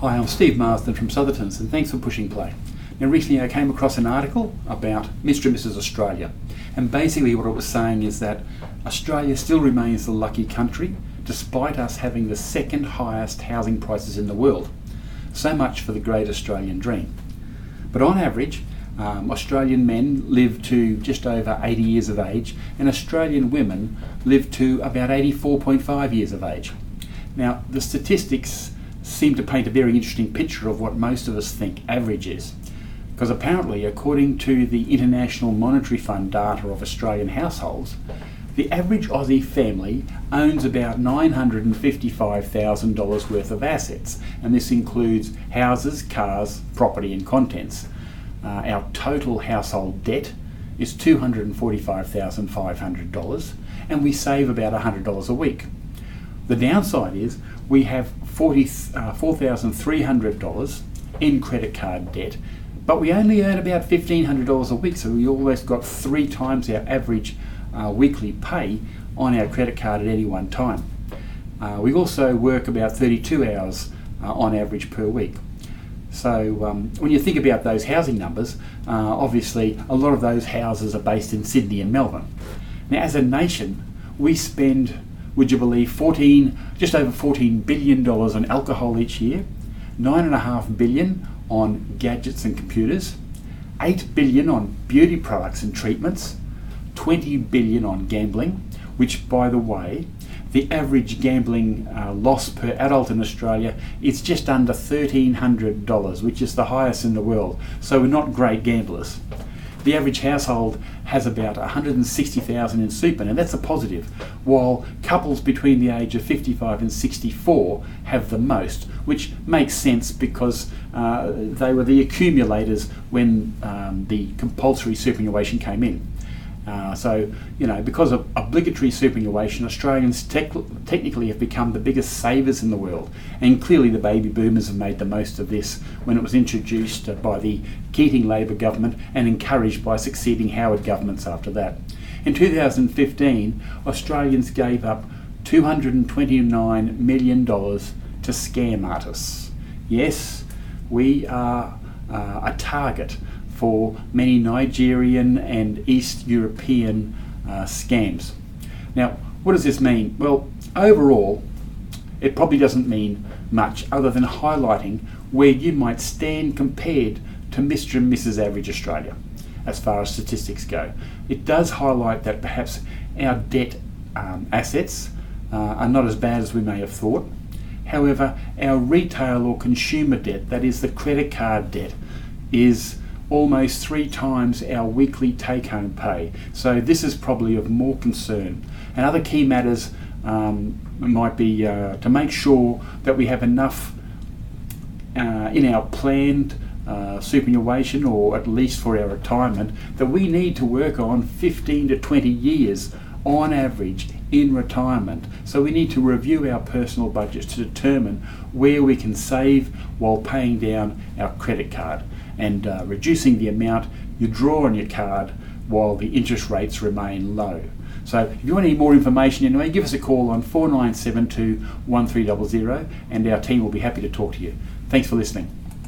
Hi, I'm Steve Marsden from Southertons, and thanks for pushing play. Now, recently I came across an article about Mr and Mrs Australia, and basically what it was saying is that Australia still remains the lucky country despite us having the second highest housing prices in the world. So much for the great Australian dream. But on average, Australian men live to just over 80 years of age, and Australian women live to about 84.5 years of age. Now, the statistics seem to paint a very interesting picture of what most of us think average is. Because apparently, according to the International Monetary Fund data of Australian households, the average Aussie family owns about $955,000 worth of assets, and this includes houses, cars, property and contents. Our total household debt is $245,500, and we save about $100 a week. The downside is we have $4,300 in credit card debt, but we only earn about $1,500 a week, so we almost got 3 times our average weekly pay on our credit card at any one time. We also work about 32 hours on average per week. So when you think about those housing numbers, obviously a lot of those houses are based in Sydney and Melbourne. Now, as a nation, we spend, would you believe, just over $14 billion on alcohol each year, $9.5 billion on gadgets and computers, $8 billion on beauty products and treatments, $20 billion on gambling, which, by the way, the average gambling loss per adult in Australia is just under $1,300, which is the highest in the world. So we're not great gamblers. The average household has about $160,000 in super, and that's a positive, while couples between the age of 55 and 64 have the most, which makes sense because they were the accumulators when the compulsory superannuation came in. So, because of obligatory superannuation, Australians technically have become the biggest savers in the world, and clearly the baby boomers have made the most of this when it was introduced by the Keating Labor government and encouraged by succeeding Howard governments after that. In 2015, Australians gave up $229 million to scam artists. Yes, we are a target for many Nigerian and East European scams. Now, what does this mean? Well, overall, it probably doesn't mean much other than highlighting where you might stand compared to Mr and Mrs Average Australia as far as statistics go. It does highlight that perhaps our debt assets are not as bad as we may have thought. However, our retail or consumer debt, that is the credit card debt, is almost 3 times our weekly take-home pay. So this is probably of more concern. And other key matters might be to make sure that we have enough in our planned superannuation, or at least for our retirement, that we need to work on 15 to 20 years on average in retirement. So we need to review our personal budgets to determine where we can save while paying down our credit card and reducing the amount you draw on your card while the interest rates remain low. So if you want any more information, anyway, give us a call on 4972 1300 and our team will be happy to talk to you. Thanks for listening.